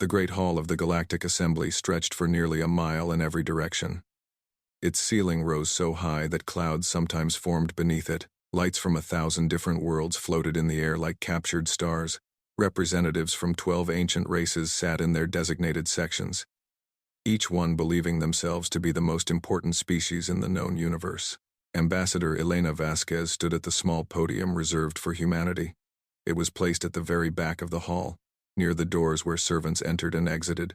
The great hall of the Galactic Assembly stretched for nearly a mile in every direction. Its ceiling rose so high that clouds sometimes formed beneath it. Lights from 1,000 different worlds floated in the air like captured stars. Representatives from 12 ancient races sat in their designated sections, each one believing themselves to be the most important species in the known universe. Ambassador Elena Vasquez stood at the small podium reserved for humanity. It was placed at the very back of the hall, near the doors where servants entered and exited.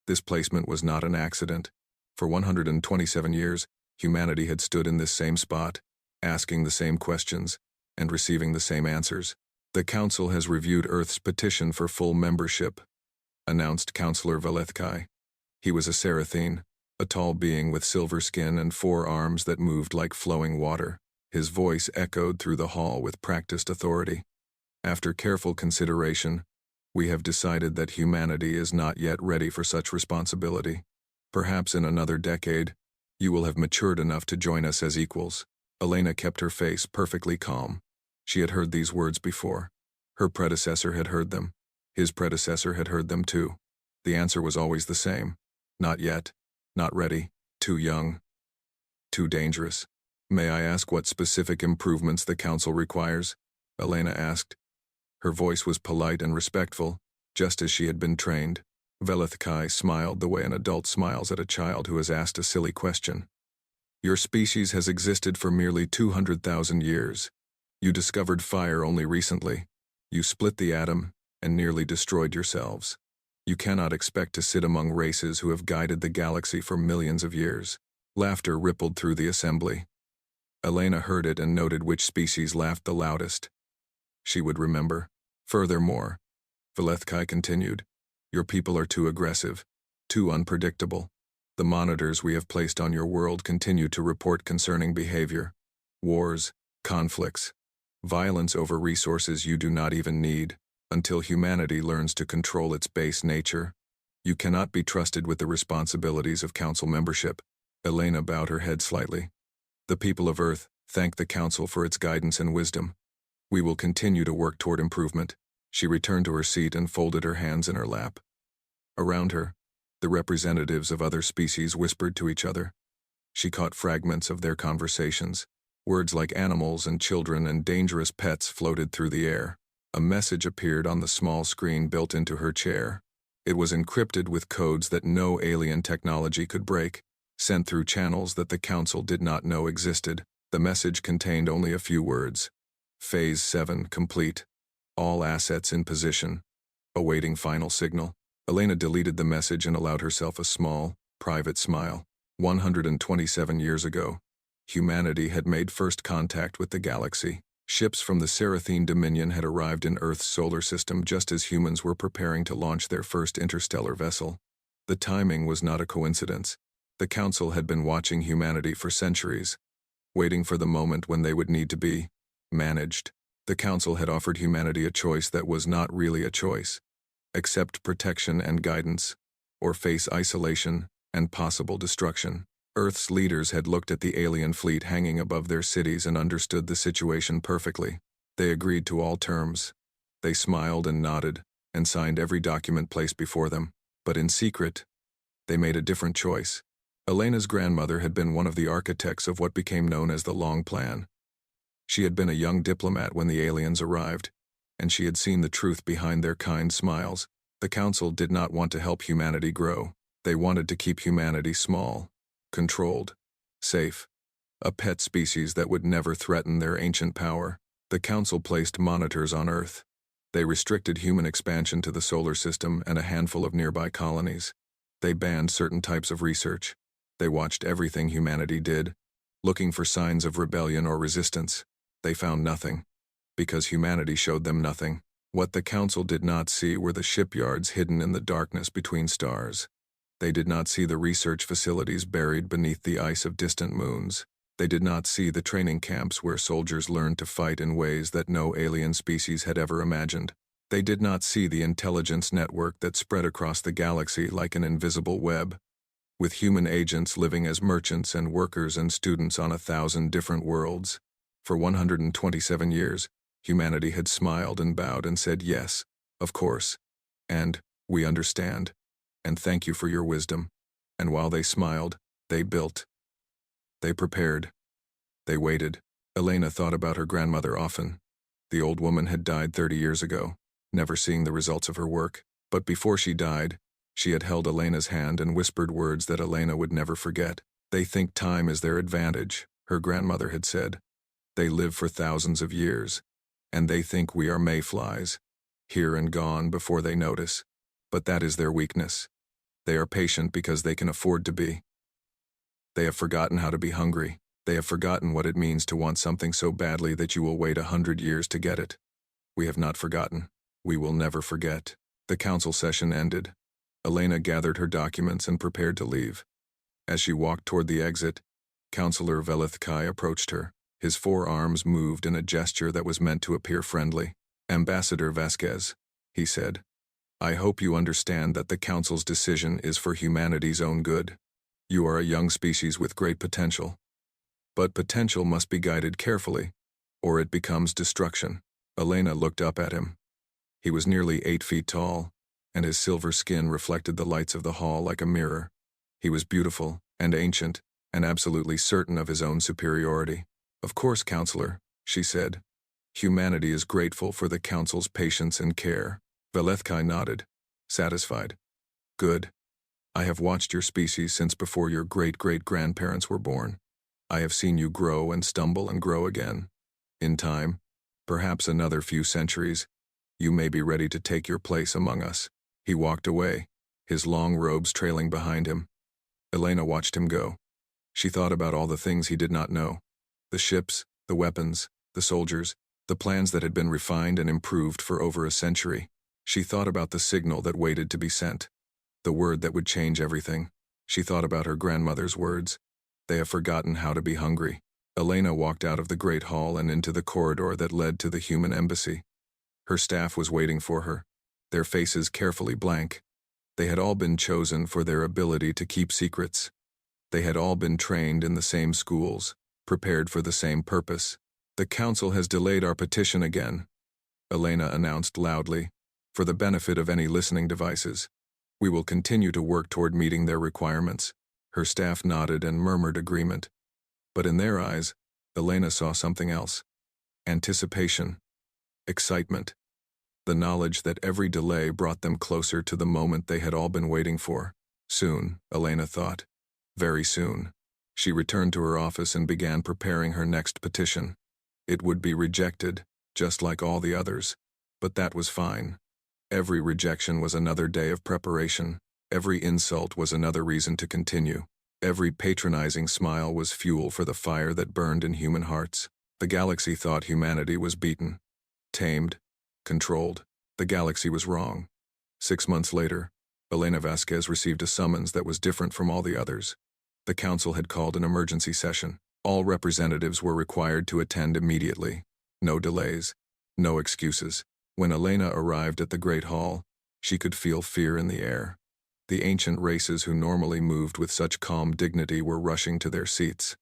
This placement was not an accident. For 127 years, humanity had stood in this same spot, asking the same questions, and receiving the same answers. The Council has reviewed Earth's petition for full membership, announced Councillor Valethkai. He was a Seraphine, a tall being with silver skin and 4 arms that moved like flowing water. His voice echoed through the hall with practiced authority. After careful consideration, we have decided that humanity is not yet ready for such responsibility. Perhaps in another decade, you will have matured enough to join us as equals. Elena kept her face perfectly calm. She had heard these words before. Her predecessor had heard them. His predecessor had heard them too. The answer was always the same. Not yet. Not ready. Too young. Too dangerous. May I ask what specific improvements the Council requires? Elena asked. Her voice was polite and respectful, just as she had been trained. Velethkai smiled the way an adult smiles at a child who has asked a silly question. Your species has existed for merely 200,000 years. You discovered fire only recently. You split the atom and nearly destroyed yourselves. You cannot expect to sit among races who have guided the galaxy for millions of years. Laughter rippled through the assembly. Elena heard it and noted which species laughed the loudest. She would remember. Furthermore, Velethkai continued, your people are too aggressive, too unpredictable. The monitors we have placed on your world continue to report concerning behavior, wars, conflicts, violence over resources you do not even need. Until humanity learns to control its base nature, you cannot be trusted with the responsibilities of Council membership. Elena bowed her head slightly. The people of Earth thank the Council for its guidance and wisdom. We will continue to work toward improvement. She returned to her seat and folded her hands in her lap. Around her, the representatives of other species whispered to each other. She caught fragments of their conversations. Words like animals and children and dangerous pets floated through the air. A message appeared on the small screen built into her chair. It was encrypted with codes that no alien technology could break, sent through channels that the Council did not know existed. The message contained only a few words. Phase 7 complete. All assets in position. Awaiting final signal. Elena deleted the message and allowed herself a small, private smile. 127 years ago, humanity had made first contact with the galaxy. Ships from the Seraphine Dominion had arrived in Earth's solar system just as humans were preparing to launch their first interstellar vessel. The timing was not a coincidence. The Council had been watching humanity for centuries, waiting for the moment when they would need to be managed. The Council had offered humanity a choice that was not really a choice. Accept protection and guidance, or face isolation and possible destruction. Earth's leaders had looked at the alien fleet hanging above their cities and understood the situation perfectly. They agreed to all terms. They smiled and nodded, and signed every document placed before them. But in secret, they made a different choice. Elena's grandmother had been one of the architects of what became known as the Long Plan. She had been a young diplomat when the aliens arrived, and she had seen the truth behind their kind smiles. The Council did not want to help humanity grow. They wanted to keep humanity small, controlled, safe, a pet species that would never threaten their ancient power. The Council placed monitors on Earth. They restricted human expansion to the solar system and a handful of nearby colonies. They banned certain types of research. They watched everything humanity did, looking for signs of rebellion or resistance. They found nothing, because humanity showed them nothing. What the Council did not see were the shipyards hidden in the darkness between stars. They did not see the research facilities buried beneath the ice of distant moons. They did not see the training camps where soldiers learned to fight in ways that no alien species had ever imagined. They did not see the intelligence network that spread across the galaxy like an invisible web, with human agents living as merchants and workers and students on 1,000 different worlds. For 127 years, humanity had smiled and bowed and said yes, of course, and We understand. And thank you for your wisdom. And while they smiled, they built. They prepared. They waited. Elena thought about her grandmother often. The old woman had died 30 years ago, never seeing the results of her work. But before she died, she had held Elena's hand and whispered words that Elena would never forget. They think time is their advantage, her grandmother had said. They live for thousands of years, and they think we are mayflies, here and gone before they notice. But that is their weakness. They are patient because they can afford to be. They have forgotten how to be hungry. They have forgotten what it means to want something so badly that you will wait 100 years to get it. We have not forgotten. We will never forget. The council session ended. Elena gathered her documents and prepared to leave. As she walked toward the exit, Councillor Velithkai approached her. His forearms moved in a gesture that was meant to appear friendly. Ambassador Vasquez, he said, I hope you understand that the Council's decision is for humanity's own good. You are a young species with great potential. But potential must be guided carefully, or it becomes destruction. Elena looked up at him. He was nearly 8 feet tall, and his silver skin reflected the lights of the hall like a mirror. He was beautiful and ancient, and absolutely certain of his own superiority. Of course, Counselor, she said. Humanity is grateful for the Council's patience and care. Velethkai nodded, satisfied. Good. I have watched your species since before your great-great-grandparents were born. I have seen you grow and stumble and grow again. In time, perhaps another few centuries, you may be ready to take your place among us. He walked away, his long robes trailing behind him. Elena watched him go. She thought about all the things he did not know. The ships, the weapons, the soldiers, the plans that had been refined and improved for over a century. She thought about the signal that waited to be sent, the word that would change everything. She thought about her grandmother's words. They have forgotten how to be hungry. Elena walked out of the great hall and into the corridor that led to the human embassy. Her staff was waiting for her, their faces carefully blank. They had all been chosen for their ability to keep secrets. They had all been trained in the same schools, prepared for the same purpose. The Council has delayed our petition again, Elena announced loudly, for the benefit of any listening devices. We will continue to work toward meeting their requirements. Her staff nodded and murmured agreement. But in their eyes, Elena saw something else. Anticipation. Excitement. The knowledge that every delay brought them closer to the moment they had all been waiting for. Soon, Elena thought. Very soon. She returned to her office and began preparing her next petition. It would be rejected, just like all the others. But that was fine. Every rejection was another day of preparation. Every insult was another reason to continue. Every patronizing smile was fuel for the fire that burned in human hearts. The galaxy thought humanity was beaten, tamed, controlled. The galaxy was wrong. 6 months later, Elena Vasquez received a summons that was different from all the others. The Council had called an emergency session. All representatives were required to attend immediately. No delays, no excuses. When Elena arrived at the Great Hall, she could feel fear in the air. The ancient races who normally moved with such calm dignity were rushing to their seats.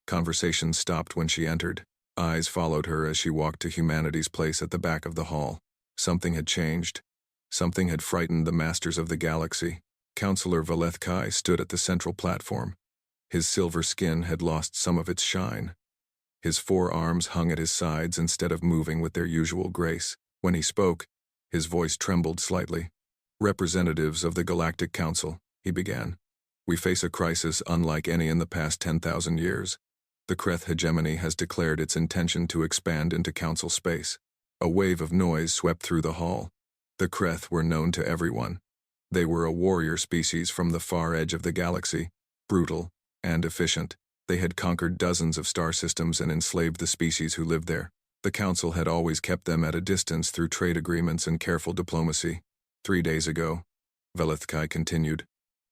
Conversation stopped when she entered. Eyes followed her as she walked to humanity's place at the back of the hall. Something had changed. Something had frightened the masters of the galaxy. Councillor Velethkai stood at the central platform. His silver skin had lost some of its shine. His forearms hung at his sides instead of moving with their usual grace. When he spoke, his voice trembled slightly. Representatives of the Galactic Council, he began. We face a crisis unlike any in the past 10,000 years. The Kreth hegemony has declared its intention to expand into Council space. A wave of noise swept through the hall. The Kreth were known to everyone. They were a warrior species from the far edge of the galaxy, brutal and efficient. They had conquered dozens of star systems and enslaved the species who lived there. The Council had always kept them at a distance through trade agreements and careful diplomacy. 3 days ago, Velithkai continued,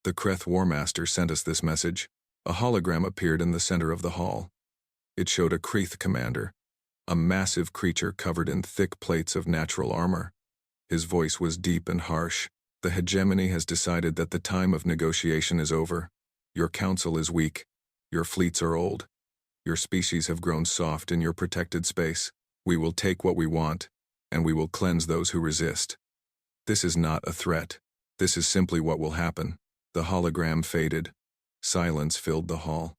the Kreth War Master sent us this message. A hologram appeared in the center of the hall. It showed a Kreth commander, a massive creature covered in thick plates of natural armor. His voice was deep and harsh. The hegemony has decided that the time of negotiation is over. Your council is weak. Your fleets are old. Your species have grown soft in your protected space. We will take what we want, and we will cleanse those who resist. This is not a threat. This is simply what will happen. The hologram faded. Silence filled the hall.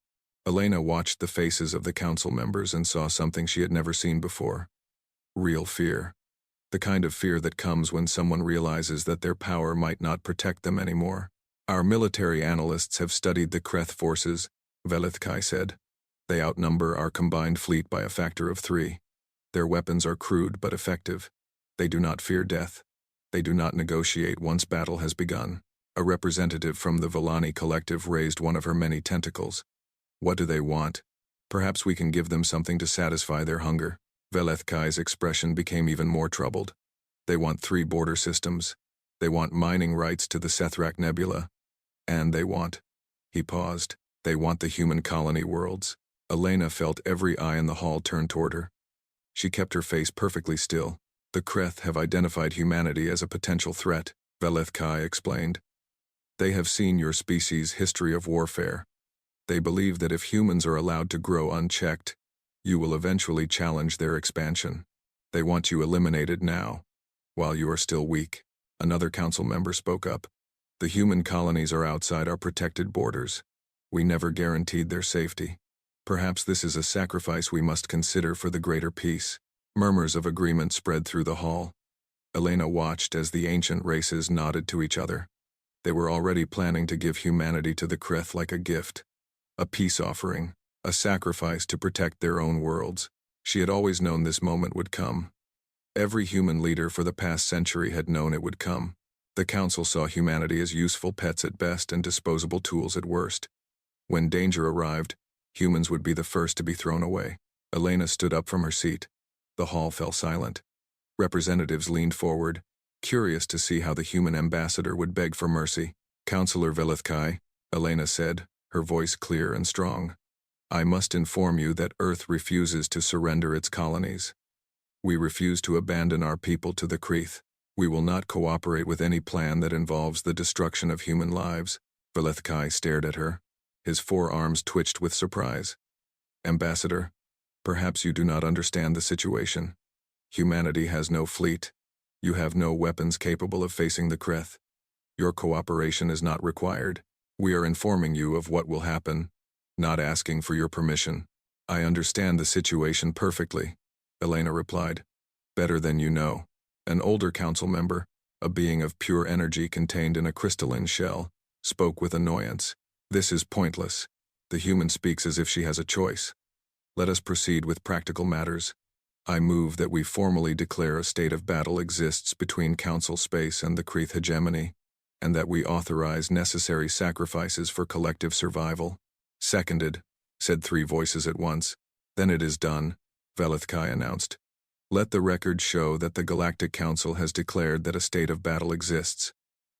Elena watched the faces of the council members and saw something she had never seen before. Real fear. The kind of fear that comes when someone realizes that their power might not protect them anymore. Our military analysts have studied the Kreth forces, Velithkai said. They outnumber our combined fleet by a factor of 3. Their weapons are crude but effective. They do not fear death. They do not negotiate once battle has begun. A representative from the Villani collective raised one of her many tentacles. What do they want? Perhaps we can give them something to satisfy their hunger. Velithkai's expression became even more troubled. They want 3 border systems. They want mining rights to the Sethrak Nebula. And they want... He paused. They want the human colony worlds. Elena felt every eye in the hall turn toward her. She kept her face perfectly still. The Kreth have identified humanity as a potential threat, Velithkai explained. They have seen your species' history of warfare. They believe that if humans are allowed to grow unchecked, you will eventually challenge their expansion. They want you eliminated now, while you are still weak. Another council member spoke up. The human colonies are outside our protected borders. We never guaranteed their safety. Perhaps this is a sacrifice we must consider for the greater peace. Murmurs of agreement spread through the hall. Elena watched as the ancient races nodded to each other. They were already planning to give humanity to the Kreth like a gift. A peace offering, a sacrifice to protect their own worlds. She had always known this moment would come. Every human leader for the past century had known it would come. The council saw humanity as useful pets at best and disposable tools at worst. When danger arrived, humans would be the first to be thrown away. Elena stood up from her seat. The hall fell silent. Representatives leaned forward, curious to see how the human ambassador would beg for mercy. Councillor Velithkai, Elena said, her voice clear and strong. I must inform you that Earth refuses to surrender its colonies. We refuse to abandon our people to the Kreth. We will not cooperate with any plan that involves the destruction of human lives. Velithkai stared at her. His forearms twitched with surprise. Ambassador, perhaps you do not understand the situation. Humanity has no fleet. You have no weapons capable of facing the Kreth. Your cooperation is not required. We are informing you of what will happen, not asking for your permission. I understand the situation perfectly, Elena replied. Better than you know. An older council member, a being of pure energy contained in a crystalline shell, spoke with annoyance. This is pointless. The human speaks as if she has a choice. Let us proceed with practical matters. I move that we formally declare a state of battle exists between council space and the Kreth hegemony, and that we authorize necessary sacrifices for collective survival. Seconded, said 3 voices at once. Then it is done, Velithkai announced. Let the record show that the Galactic Council has declared that a state of battle exists.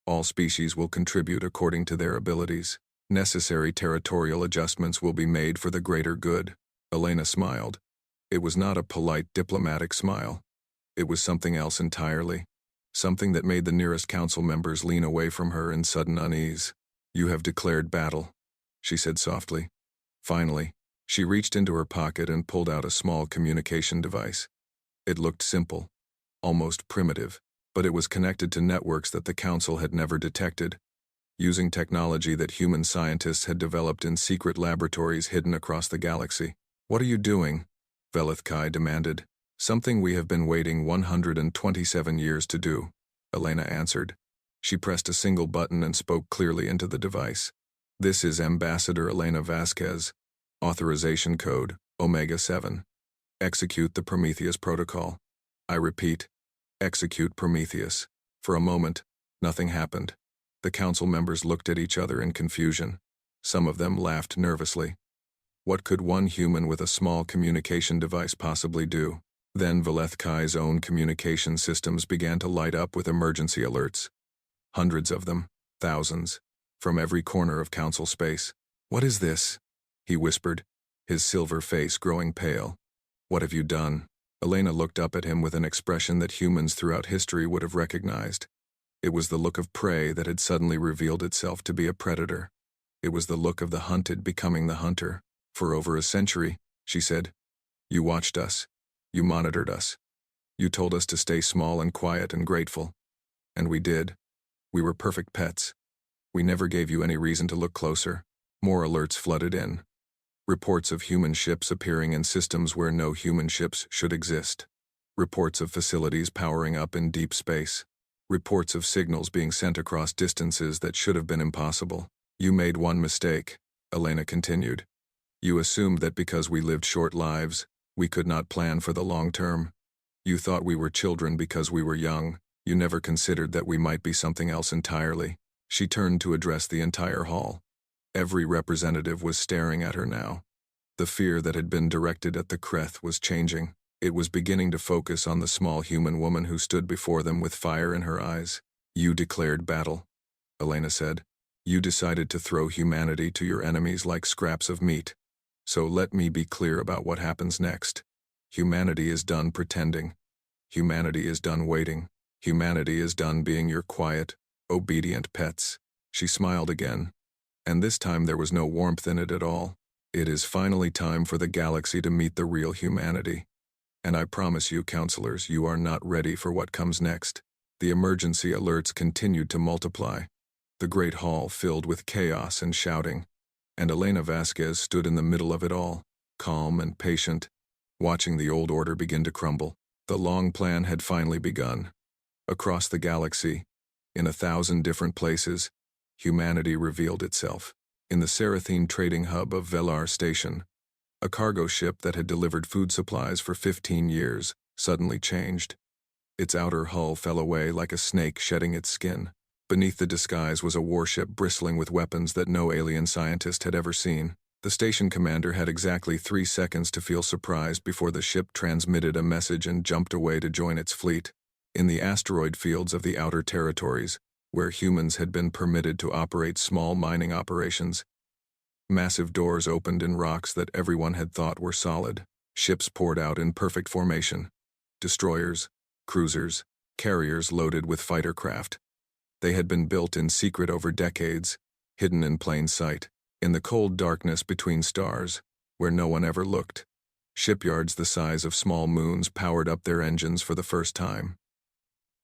All species will contribute according to their abilities. Necessary territorial adjustments will be made for the greater good. Elena smiled. It was not a polite diplomatic smile. It was something else entirely. Something that made the nearest council members lean away from her in sudden unease. You have declared battle, she said softly. Finally, she reached into her pocket and pulled out a small communication device. It looked simple, almost primitive, but it was connected to networks that the council had never detected, using technology that human scientists had developed in secret laboratories hidden across the galaxy. What are you doing? Velithkai demanded. Something we have been waiting 127 years to do, Elena answered. She pressed a single button and spoke clearly into the device. This is Ambassador Elena Vasquez. Authorization code, Omega-7. Execute the Prometheus protocol. I repeat, execute Prometheus. For a moment, nothing happened. The council members looked at each other in confusion. Some of them laughed nervously. What could one human with a small communication device possibly do? Then Velithkai's own communication systems began to light up with emergency alerts. Hundreds of them, thousands, from every corner of council space. What is this? He whispered, his silver face growing pale. What have you done? Elena looked up at him with an expression that humans throughout history would have recognized. It was the look of prey that had suddenly revealed itself to be a predator. It was the look of the hunted becoming the hunter. For over a century, she said, you watched us. You monitored us. You told us to stay small and quiet and grateful. And we did. We were perfect pets. We never gave you any reason to look closer. More alerts flooded in. Reports of human ships appearing in systems where no human ships should exist. Reports of facilities powering up in deep space. Reports of signals being sent across distances that should have been impossible. You made one mistake, Elena continued. You assumed that because we lived short lives, we could not plan for the long term. You thought we were children because we were young. You never considered that we might be something else entirely. She turned to address the entire hall. Every representative was staring at her now. The fear that had been directed at the Kreth was changing. It was beginning to focus on the small human woman who stood before them with fire in her eyes. You declared battle, Elena said. You decided to throw humanity to your enemies like scraps of meat. So let me be clear about what happens next. Humanity is done pretending. Humanity is done waiting. Humanity is done being your quiet, obedient pets. She smiled again. And this time there was no warmth in it at all. It is finally time for the galaxy to meet the real humanity. And I promise you, counselors, you are not ready for what comes next. The emergency alerts continued to multiply. The great hall filled with chaos and shouting. And Elena Vasquez stood in the middle of it all, calm and patient, watching the old order begin to crumble. The long plan had finally begun. Across the galaxy, in 1,000 different places, humanity revealed itself. In the Serathine trading hub of Velar Station, a cargo ship that had delivered food supplies for 15 years suddenly changed. Its outer hull fell away like a snake shedding its skin. Beneath the disguise was a warship bristling with weapons that no alien scientist had ever seen. The station commander had exactly 3 seconds to feel surprised before the ship transmitted a message and jumped away to join its fleet. In the asteroid fields of the outer territories, where humans had been permitted to operate small mining operations, massive doors opened in rocks that everyone had thought were solid. Ships poured out in perfect formation. Destroyers, cruisers, carriers loaded with fighter craft. They had been built in secret over decades, hidden in plain sight, in the cold darkness between stars, where no one ever looked. Shipyards the size of small moons powered up their engines for the first time.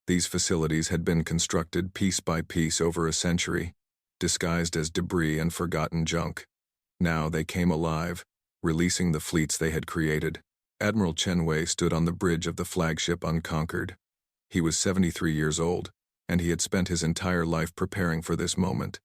These facilities had been constructed piece by piece over a century, disguised as debris and forgotten junk. Now they came alive, releasing the fleets they had created. Admiral Chen Wei stood on the bridge of the flagship Unconquered. He was 73 years old, and he had spent his entire life preparing for this moment.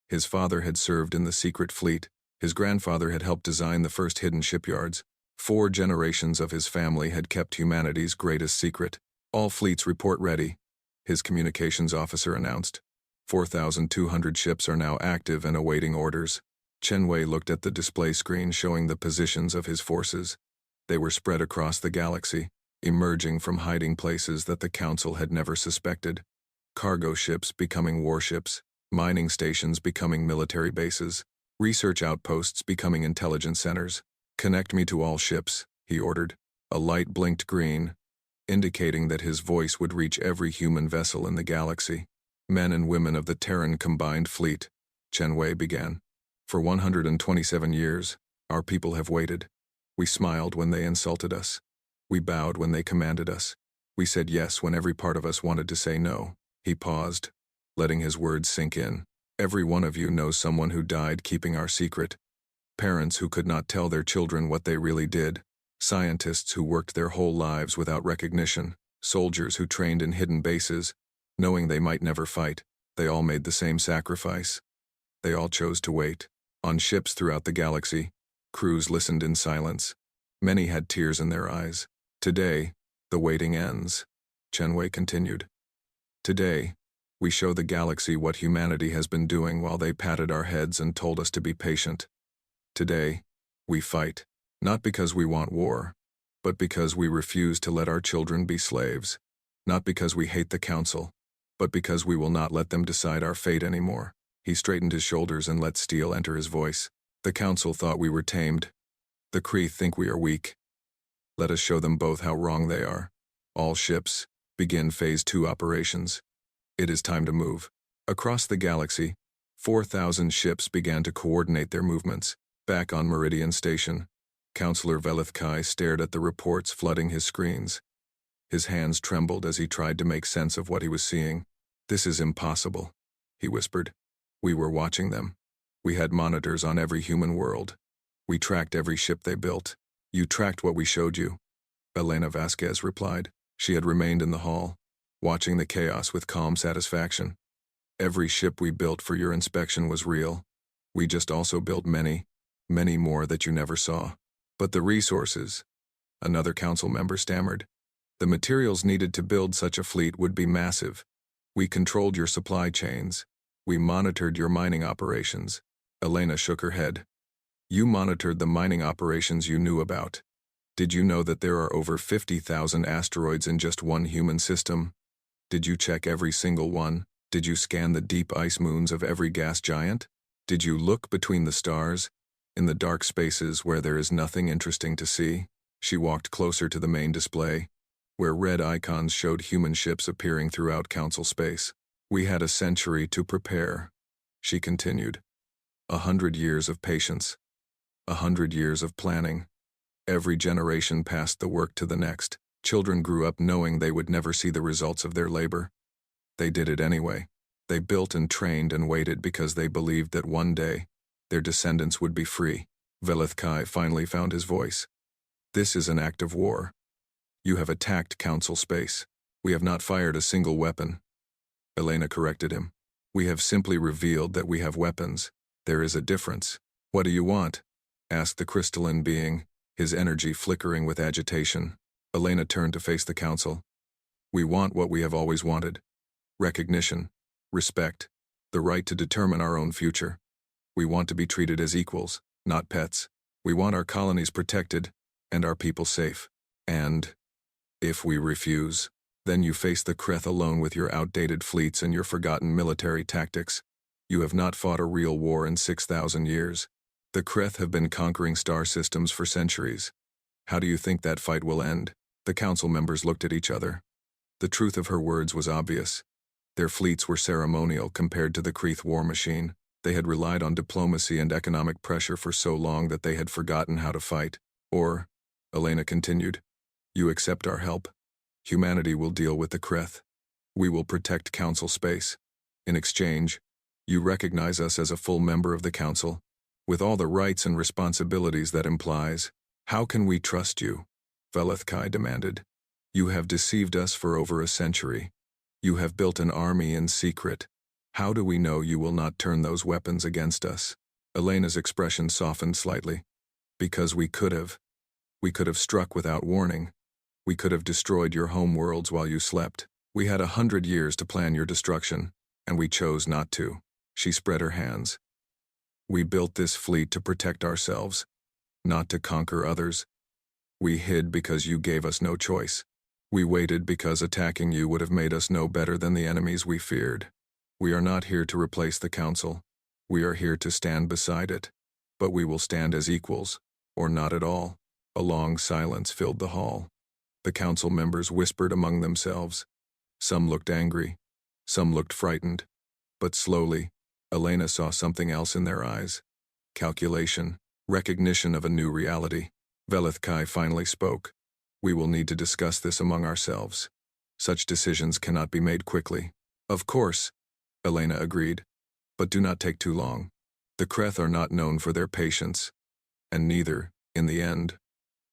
His father had served in the secret fleet. His grandfather had helped design the first hidden shipyards. 4 generations of his family had kept humanity's greatest secret. All fleets report ready, his communications officer announced. 4,200 ships are now active and awaiting orders. Chen Wei looked at the display screen showing the positions of his forces. They were spread across the galaxy, emerging from hiding places that the Council had never suspected. Cargo ships becoming warships, mining stations becoming military bases, research outposts becoming intelligence centers. Connect me to all ships, he ordered. A light blinked green, indicating that his voice would reach every human vessel in the galaxy. Men and women of the Terran Combined Fleet, Chen Wei began. For 127 years, our people have waited. We smiled when they insulted us. We bowed when they commanded us. We said yes when every part of us wanted to say no. He paused, letting his words sink in. Every one of you knows someone who died keeping our secret. Parents who could not tell their children what they really did. Scientists who worked their whole lives without recognition. Soldiers who trained in hidden bases, knowing they might never fight. They all made the same sacrifice. They all chose to wait. On ships throughout the galaxy, crews listened in silence. Many had tears in their eyes. Today, the waiting ends, Chen Wei continued. Today, we show the galaxy what humanity has been doing while they patted our heads and told us to be patient. Today, we fight, not because we want war, but because we refuse to let our children be slaves. Not because we hate the Council, but because we will not let them decide our fate anymore. He straightened his shoulders and let steel enter his voice. The Council thought we were tamed. The Kree think we are weak. Let us show them both how wrong they are. All ships, begin Phase 2 operations. It is time to move. Across the galaxy, 4,000 ships began to coordinate their movements. Back on Meridian Station, Counselor Velith Kai stared at the reports flooding his screens. His hands trembled as he tried to make sense of what he was seeing. "This is impossible," he whispered. "We were watching them. We had monitors on every human world. We tracked every ship they built. You tracked what we showed you," Elena Vasquez replied. She had remained in the hall, watching the chaos with calm satisfaction. "Every ship we built for your inspection was real. We just also built many, many more that you never saw. But the resources," another council member stammered. "The materials needed to build such a fleet would be massive. We controlled your supply chains. We monitored your mining operations." Elena shook her head. "You monitored the mining operations you knew about. Did you know that there are over 50,000 asteroids in just one human system? Did you check every single one? Did you scan the deep ice moons of every gas giant? Did you look between the stars, in the dark spaces where there is nothing interesting to see?" She walked closer to the main display, where red icons showed human ships appearing throughout council space. "We had a century to prepare," she continued. 100 years of patience. 100 years of planning. Every generation passed the work to the next. Children grew up knowing they would never see the results of their labor. They did it anyway. They built and trained and waited because they believed that one day, their descendants would be free. Velith Kai finally found his voice. "This is an act of war. You have attacked council space. We have not fired a single weapon." Elena corrected him. "We have simply revealed that we have weapons. There is a difference." "What do you want?" asked the crystalline being, his energy flickering with agitation. Elena turned to face the council. "We want what we have always wanted. Recognition, respect, the right to determine our own future. We want to be treated as equals, not pets. We want our colonies protected and our people safe. And if we refuse, then you face the Kreth alone with your outdated fleets and your forgotten military tactics. You have not fought a real war in 6,000 years. The Kreth have been conquering star systems for centuries. How do you think that fight will end?" The council members looked at each other. The truth of her words was obvious. Their fleets were ceremonial compared to the Kreth war machine. They had relied on diplomacy and economic pressure for so long that they had forgotten how to fight. "Or," Elena continued, "you accept our help. Humanity will deal with the Kreth. We will protect council space. In exchange, you recognize us as a full member of the council, with all the rights and responsibilities that implies." "How can we trust you?" Velith Kai demanded. "You have deceived us for over a century. You have built an army in secret. How do we know you will not turn those weapons against us?" Elena's expression softened slightly. "Because we could have. We could have struck without warning. We could have destroyed your homeworlds while you slept. We had 100 years to plan your destruction, and we chose not to." She spread her hands. "We built this fleet to protect ourselves, not to conquer others. We hid because you gave us no choice. We waited because attacking you would have made us no better than the enemies we feared. We are not here to replace the council. We are here to stand beside it. But we will stand as equals, or not at all." A long silence filled the hall. The council members whispered among themselves. Some looked angry. Some looked frightened. But slowly, Elena saw something else in their eyes. Calculation, recognition of a new reality. Velith Kai finally spoke. "We will need to discuss this among ourselves. Such decisions cannot be made quickly." "Of course," Elena agreed. "But do not take too long. The Kreth are not known for their patience, and neither, in the end,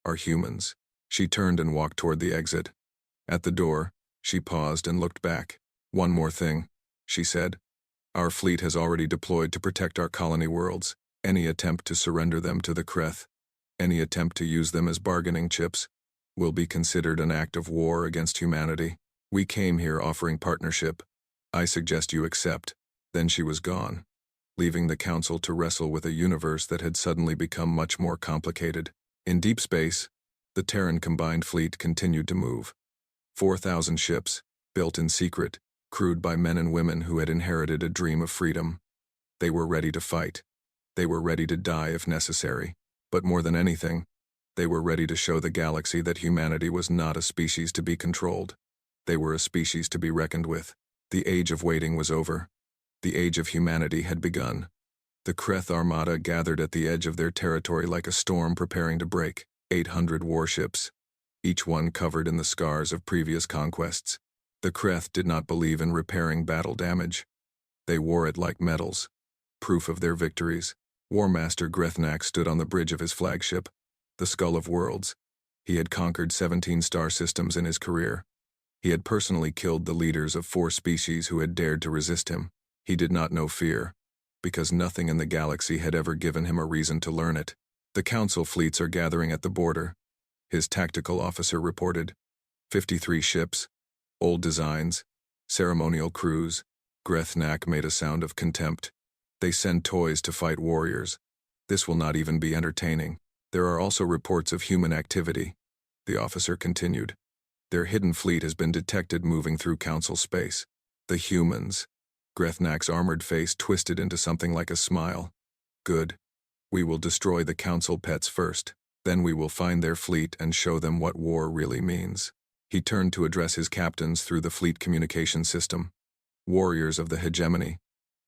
are humans." She turned and walked toward the exit. At the door, she paused and looked back. "One more thing," she said. "Our fleet has already deployed to protect our colony worlds. Any attempt to surrender them to the Kreth, any attempt to use them as bargaining chips, will be considered an act of war against humanity. We came here offering partnership. I suggest you accept." Then she was gone, leaving the council to wrestle with a universe that had suddenly become much more complicated. In deep space, the Terran combined fleet continued to move. 4,000 ships, built in secret, crewed by men and women who had inherited a dream of freedom. They were ready to fight. They were ready to die if necessary. But more than anything, they were ready to show the galaxy that humanity was not a species to be controlled. They were a species to be reckoned with. The age of waiting was over. The age of humanity had begun. The Kreth Armada gathered at the edge of their territory like a storm preparing to break. 800 warships, each one covered in the scars of previous conquests. The Kreth did not believe in repairing battle damage. They wore it like medals, proof of their victories. War Master Grethnak stood on the bridge of his flagship, the Skull of Worlds. He had conquered 17 star systems in his career. He had personally killed the leaders of 4 species who had dared to resist him. He did not know fear, because nothing in the galaxy had ever given him a reason to learn it. The Council fleets are gathering at the border, his tactical officer reported. 53 ships, old designs, ceremonial crews. Grethnak made a sound of contempt. They send toys to fight warriors. This will not even be entertaining. There are also reports of human activity, the officer continued. Their hidden fleet has been detected moving through Council space. The humans. Grethnak's armored face twisted into something like a smile. Good. We will destroy the Council pets first. Then we will find their fleet and show them what war really means. He turned to address his captains through the fleet communication system. Warriors of the hegemony.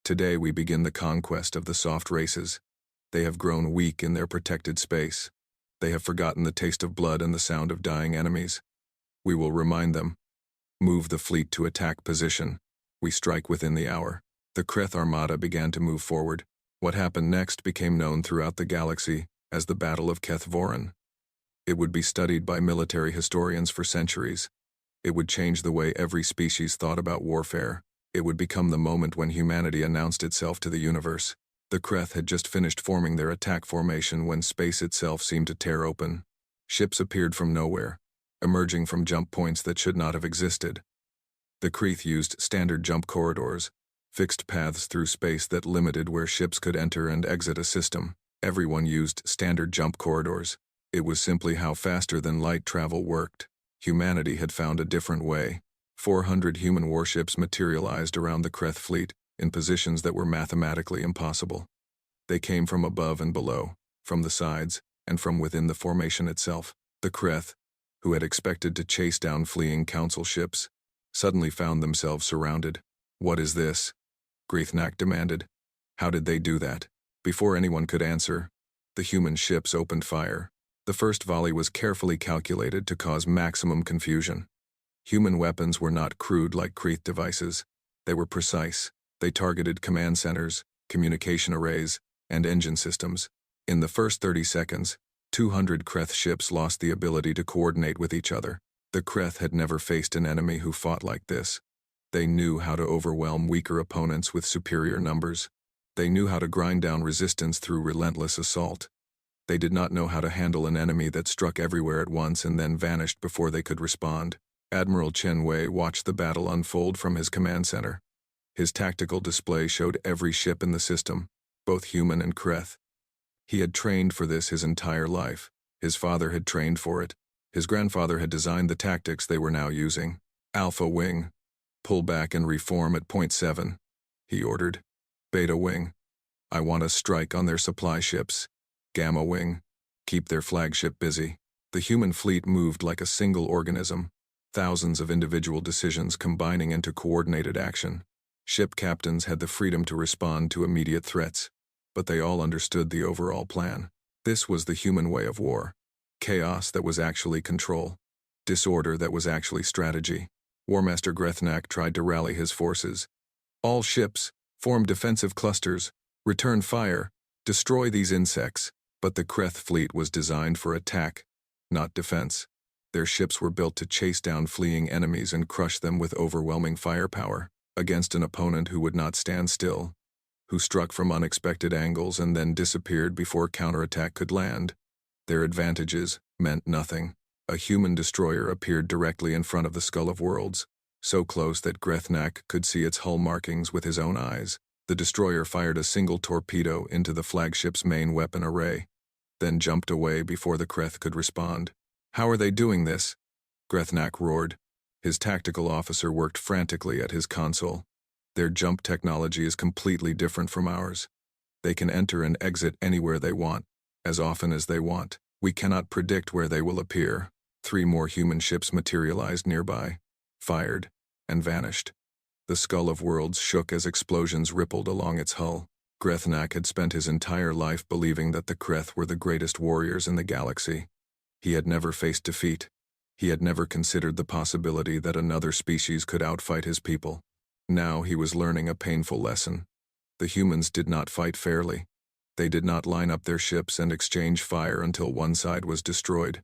Today we begin the conquest of the soft races. They have grown weak in their protected space. They have forgotten the taste of blood and the sound of dying enemies. We will remind them. Move the fleet to attack position. We strike within the hour. The Kreth Armada began to move forward. What happened next became known throughout the galaxy as the Battle of Kethvoran. It would be studied by military historians for centuries. It would change the way every species thought about warfare. It would become the moment when humanity announced itself to the universe. The Kreth had just finished forming their attack formation when space itself seemed to tear open. Ships appeared from nowhere, emerging from jump points that should not have existed. The Kreth used standard jump corridors, fixed paths through space that limited where ships could enter and exit a system. Everyone used standard jump corridors. It was simply how faster-than-light travel worked. Humanity had found a different way. 400 human warships materialized around the Kreth fleet, in positions that were mathematically impossible. They came from above and below, from the sides, and from within the formation itself. The Kreth, who had expected to chase down fleeing Council ships, suddenly found themselves surrounded. "What is this?" Grethnak demanded. "How did they do that?" Before anyone could answer, the human ships opened fire. The first volley was carefully calculated to cause maximum confusion. Human weapons were not crude like Kreth devices. They were precise. They targeted command centers, communication arrays, and engine systems. In the first 30 seconds, 200 Kreth ships lost the ability to coordinate with each other. The Kreth had never faced an enemy who fought like this. They knew how to overwhelm weaker opponents with superior numbers. They knew how to grind down resistance through relentless assault. They did not know how to handle an enemy that struck everywhere at once and then vanished before they could respond. Admiral Chen Wei watched the battle unfold from his command center. His tactical display showed every ship in the system, both human and Kreth. He had trained for this his entire life. His father had trained for it. His grandfather had designed the tactics they were now using. Alpha Wing, pull back and reform at point 7, he ordered. Beta Wing, I want a strike on their supply ships. Gamma Wing, keep their flagship busy. The human fleet moved like a single organism, thousands of individual decisions combining into coordinated action. Ship captains had the freedom to respond to immediate threats, but they all understood the overall plan. This was the human way of war. Chaos that was actually control. Disorder that was actually strategy. War Master Grethnak tried to rally his forces. All ships, form defensive clusters, return fire, destroy these insects. But the Kreth fleet was designed for attack, not defense. Their ships were built to chase down fleeing enemies and crush them with overwhelming firepower, against an opponent who would not stand still, who struck from unexpected angles and then disappeared before counterattack could land. Their advantages meant nothing. A human destroyer appeared directly in front of the Skull of Worlds, so close that Grethnak could see its hull markings with his own eyes. The destroyer fired a single torpedo into the flagship's main weapon array, then jumped away before the Kreth could respond. "How are they doing this?" Grethnak roared. His tactical officer worked frantically at his console. "Their jump technology is completely different from ours. They can enter and exit anywhere they want, as often as they want. We cannot predict where they will appear." 3 more human ships materialized nearby, fired, and vanished. The Skull of Worlds shook as explosions rippled along its hull. Grethnak had spent his entire life believing that the Kreth were the greatest warriors in the galaxy. He had never faced defeat, He had never considered the possibility that another species could outfight his people. Now he was learning a painful lesson. The humans did not fight fairly. They did not line up their ships and exchange fire until one side was destroyed.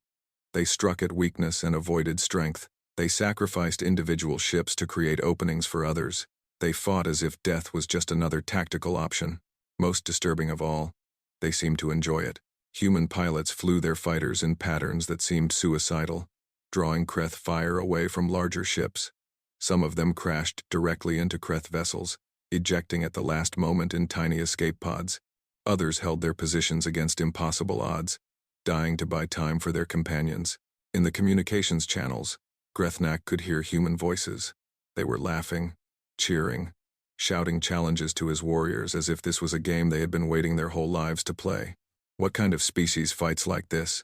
They struck at weakness and avoided strength. They sacrificed individual ships to create openings for others. They fought as if death was just another tactical option. Most disturbing of all, they seemed to enjoy it. Human pilots flew their fighters in patterns that seemed suicidal, drawing Kreth fire away from larger ships. Some of them crashed directly into Kreth vessels, ejecting at the last moment in tiny escape pods. Others held their positions against impossible odds, dying to buy time for their companions. In the communications channels, Grethnak could hear human voices. They were laughing, cheering, shouting challenges to his warriors as if this was a game they had been waiting their whole lives to play. "What kind of species fights like this?"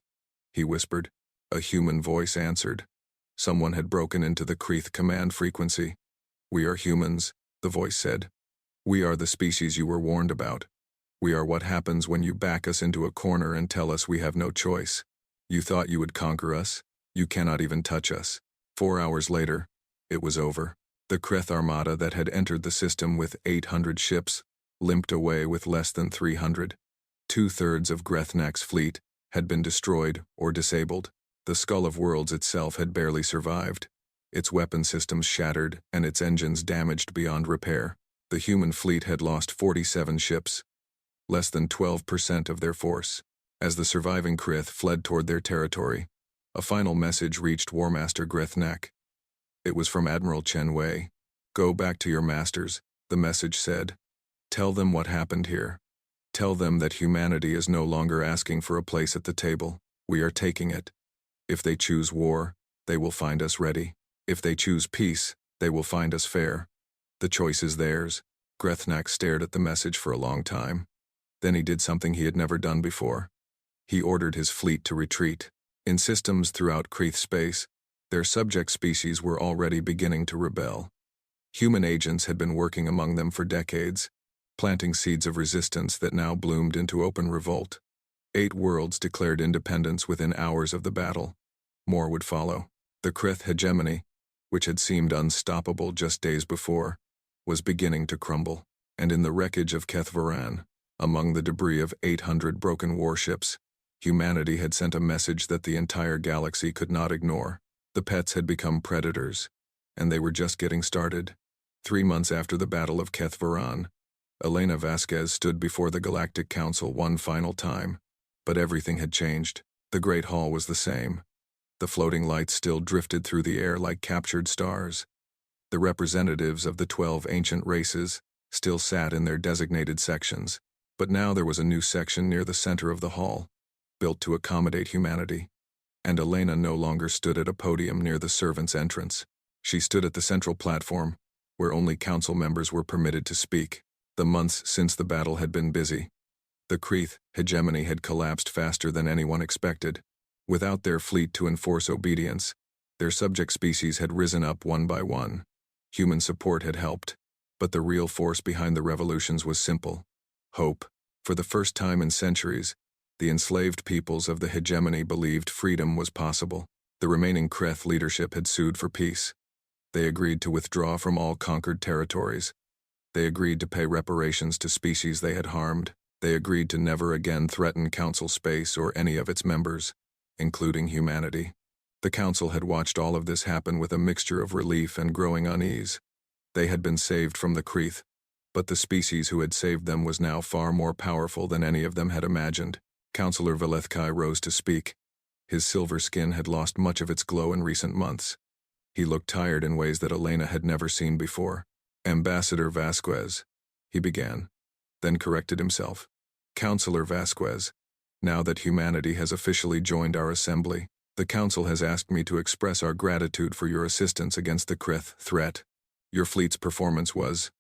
he whispered. A human voice answered. Someone had broken into the Kreth command frequency. "We are humans," the voice said. "We are the species you were warned about. We are what happens when you back us into a corner and tell us we have no choice. You thought you would conquer us? You cannot even touch us." 4 hours later, it was over. The Kreth armada that had entered the system with 800 ships limped away with less than 300. 2/3 of Grethnak's fleet had been destroyed or disabled. The Skull of Worlds itself had barely survived, its weapon systems shattered and its engines damaged beyond repair. The human fleet had lost 47 ships, less than 12% of their force. As the surviving Kreth fled toward their territory, a final message reached War Master Grethnak. It was from Admiral Chen Wei. "Go back to your masters," the message said. "Tell them what happened here. Tell them that humanity is no longer asking for a place at the table. We are taking it. If they choose war, they will find us ready. If they choose peace, they will find us fair. The choice is theirs." Grethnak stared at the message for a long time. Then he did something he had never done before. He ordered his fleet to retreat. In systems throughout Kreth space, their subject species were already beginning to rebel. Human agents had been working among them for decades, planting seeds of resistance that now bloomed into open revolt. 8 worlds declared independence within hours of the battle. More would follow. The Kreth hegemony, which had seemed unstoppable just days before, was beginning to crumble. And in the wreckage of Kethvoran, among the debris of 800 broken warships, humanity had sent a message that the entire galaxy could not ignore. The pets had become predators, and they were just getting started. 3 months after the Battle of Kethvoran, Elena Vasquez stood before the Galactic Council one final time, but everything had changed. The Great Hall was the same. The floating lights still drifted through the air like captured stars. The representatives of the 12 ancient races still sat in their designated sections, but now there was a new section near the center of the hall, built to accommodate humanity. And Elena no longer stood at a podium near the servants' entrance. She stood at the central platform, where only council members were permitted to speak. The months since the battle had been busy. The Kreth hegemony had collapsed faster than anyone expected. Without their fleet to enforce obedience, their subject species had risen up one by one. Human support had helped, but the real force behind the revolutions was simple: hope. For the first time in centuries, the enslaved peoples of the hegemony believed freedom was possible. The remaining Kreth leadership had sued for peace. They agreed to withdraw from all conquered territories. They agreed to pay reparations to species they had harmed. They agreed to never again threaten council space or any of its members, including humanity. The council had watched all of this happen with a mixture of relief and growing unease. They had been saved from the Kreth, but the species who had saved them was now far more powerful than any of them had imagined. Councillor Velethkai rose to speak. His silver skin had lost much of its glow in recent months. He looked tired in ways that Elena had never seen before. "Ambassador Vasquez," he began, then corrected himself. "Councillor Vasquez, now that humanity has officially joined our assembly, the council has asked me to express our gratitude for your assistance against the Kreth threat. Your fleet's performance was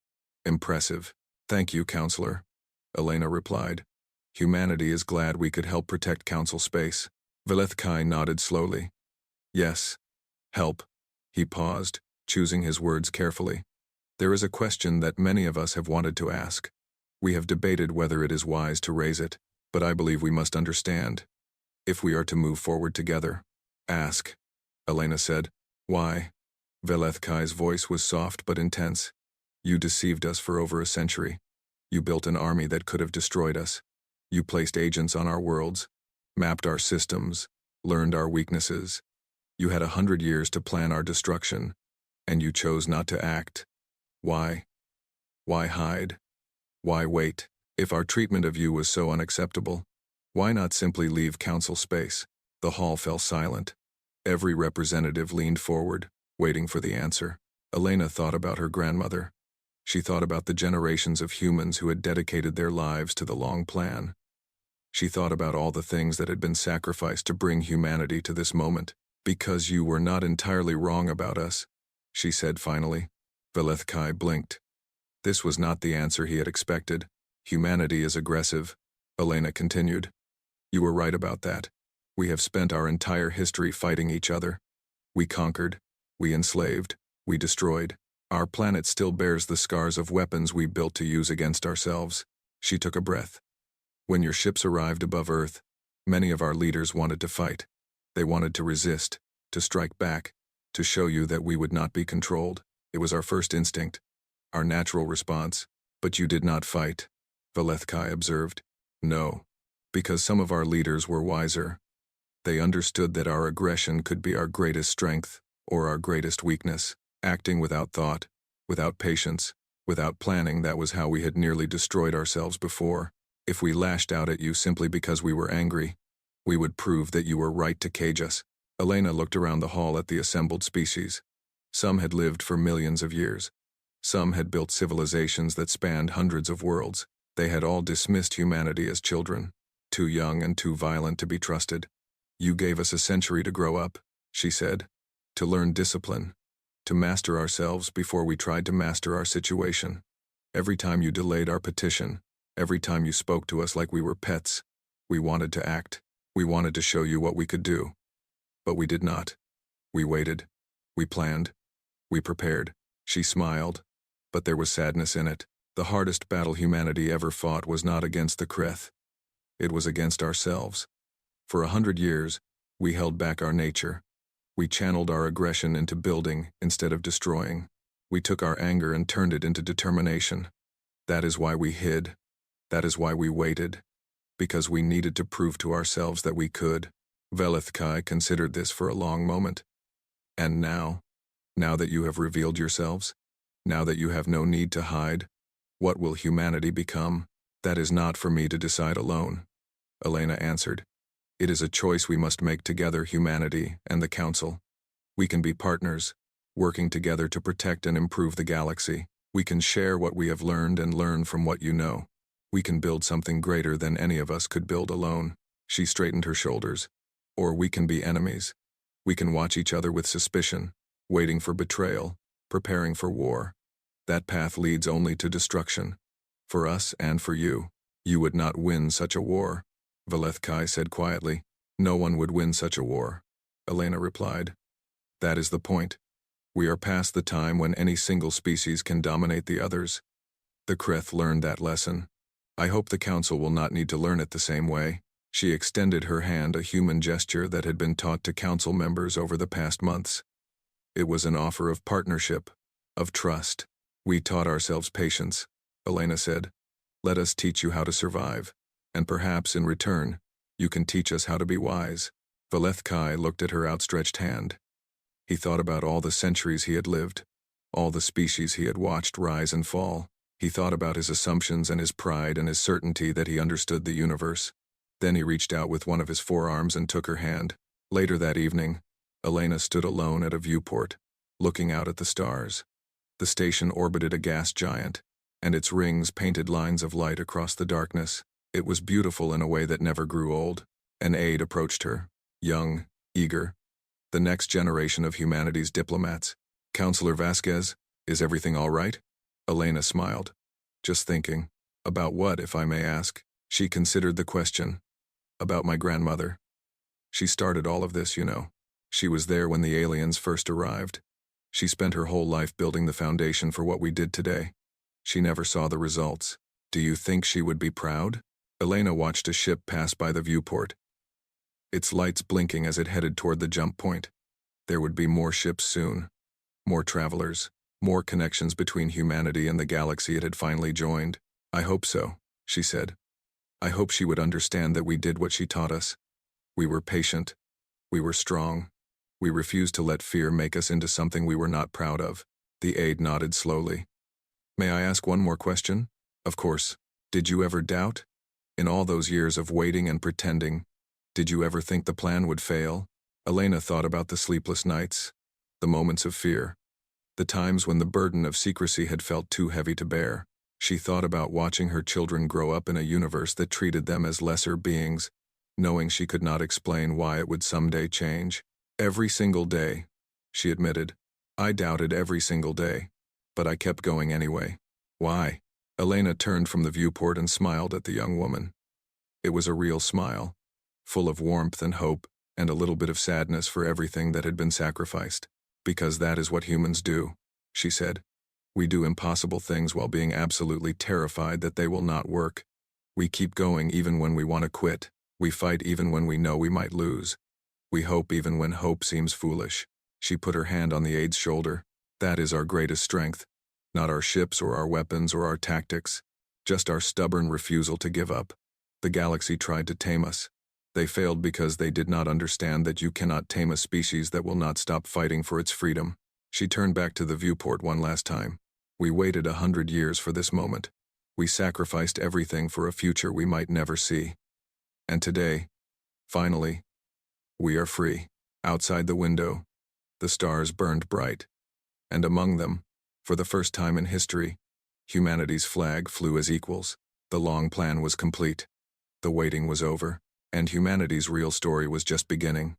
impressive." "Thank you, Councillor," Elena replied. "Humanity is glad we could help protect council space." Velethkai nodded slowly. "Yes. Help." He paused, choosing his words carefully. "There is a question that many of us have wanted to ask. We have debated whether it is wise to raise it, but I believe we must understand. If we are to move forward together, ask, Elena said. Why? Velethkai's voice was soft but intense. You deceived us for over a century. You built an army that could have destroyed us. You placed agents on our worlds, mapped our systems, learned our weaknesses. You had 100 years to plan our destruction, and you chose not to act. Why? Why hide? Why wait? If our treatment of you was so unacceptable, why not simply leave council space? The hall fell silent. Every representative leaned forward, waiting for the answer. Elena thought about her grandmother. She thought about the generations of humans who had dedicated their lives to the long plan. She thought about all the things that had been sacrificed to bring humanity to this moment. Because you were not entirely wrong about us, she said finally. Velethkai blinked. This was not the answer he had expected. Humanity is aggressive, Elena continued. You were right about that. We have spent our entire history fighting each other. We conquered, we enslaved, we destroyed. Our planet still bears the scars of weapons we built to use against ourselves. She took a breath. When your ships arrived above Earth, many of our leaders wanted to fight. They wanted to resist, to strike back, to show you that we would not be controlled. It was our first instinct, our natural response. But you did not fight, Velethkai observed. No, because some of our leaders were wiser. They understood that our aggression could be our greatest strength or our greatest weakness. Acting without thought, without patience, without planning, that was how we had nearly destroyed ourselves before. If we lashed out at you simply because we were angry, we would prove that you were right to cage us. Elena looked around the hall at the assembled species. Some had lived for millions of years. Some had built civilizations that spanned hundreds of worlds. They had all dismissed humanity as children, too young and too violent to be trusted. You gave us a century to grow up, she said, to learn discipline, to master ourselves before we tried to master our situation. Every time you delayed our petition, every time you spoke to us like we were pets, we wanted to act. We wanted to show you what we could do. But we did not. We waited. We planned. We prepared. She smiled, but there was sadness in it. The hardest battle humanity ever fought was not against the Kreth. It was against ourselves. For 100 years, we held back our nature. We channeled our aggression into building instead of destroying. We took our anger and turned it into determination. That is why we hid. That is why we waited. Because we needed to prove to ourselves that we could. Velethkai considered this for a long moment. And now that you have revealed yourselves, now that you have no need to hide, what will humanity become? That is not for me to decide alone, Elena answered. It is a choice we must make together, humanity and the Council. We can be partners, working together to protect and improve the galaxy. We can share what we have learned and learn from what you know. We can build something greater than any of us could build alone. She straightened her shoulders. Or we can be enemies. We can watch each other with suspicion, waiting for betrayal, preparing for war. That path leads only to destruction. For us and for you. You would not win such a war, Velethkai said quietly. No one would win such a war, Elena replied. That is the point. We are past the time when any single species can dominate the others. The Kreth learned that lesson. I hope the Council will not need to learn it the same way. She extended her hand, a human gesture that had been taught to Council members over the past months. It was an offer of partnership, of trust. We taught ourselves patience, Elena said. Let us teach you how to survive, and perhaps in return, you can teach us how to be wise. Velethkai looked at her outstretched hand. He thought about all the centuries he had lived, all the species he had watched rise and fall. He thought about his assumptions and his pride and his certainty that he understood the universe. Then he reached out with one of his forearms and took her hand. Later that evening, Elena stood alone at a viewport, looking out at the stars. The station orbited a gas giant, and its rings painted lines of light across the darkness. It was beautiful in a way that never grew old. An aide approached her, young, eager, the next generation of humanity's diplomats. Counselor Vasquez, is everything all right? Elena smiled. Just thinking. About what, if I may ask? She considered the question. About my grandmother. She started all of this, you know. She was there when the aliens first arrived. She spent her whole life building the foundation for what we did today. She never saw the results. Do you think she would be proud? Elena watched a ship pass by the viewport, its lights blinking as it headed toward the jump point. There would be more ships soon, more travelers, more connections between humanity and the galaxy it had finally joined. I hope so, she said. I hope she would understand that we did what she taught us. We were patient. We were strong. We refused to let fear make us into something we were not proud of. The aide nodded slowly. May I ask one more question? Of course. Did you ever doubt? In all those years of waiting and pretending, did you ever think the plan would fail? Elena thought about the sleepless nights, the moments of fear, the times when the burden of secrecy had felt too heavy to bear. She thought about watching her children grow up in a universe that treated them as lesser beings, knowing she could not explain why it would someday change. Every single day, she admitted. I doubted every single day, but I kept going anyway. Why? Elena turned from the viewport and smiled at the young woman. It was a real smile, full of warmth and hope, and a little bit of sadness for everything that had been sacrificed. Because that is what humans do, she said. We do impossible things while being absolutely terrified that they will not work. We keep going even when we want to quit. We fight even when we know we might lose. We hope even when hope seems foolish. She put her hand on the aide's shoulder. That is our greatest strength. Not our ships or our weapons or our tactics. Just our stubborn refusal to give up. The galaxy tried to tame us. They failed because they did not understand that you cannot tame a species that will not stop fighting for its freedom. She turned back to the viewport one last time. We waited 100 years for this moment. We sacrificed everything for a future we might never see. And today, finally, we are free. Outside the window, the stars burned bright. And among them, for the first time in history, humanity's flag flew as equals. The long plan was complete. The waiting was over, and humanity's real story was just beginning.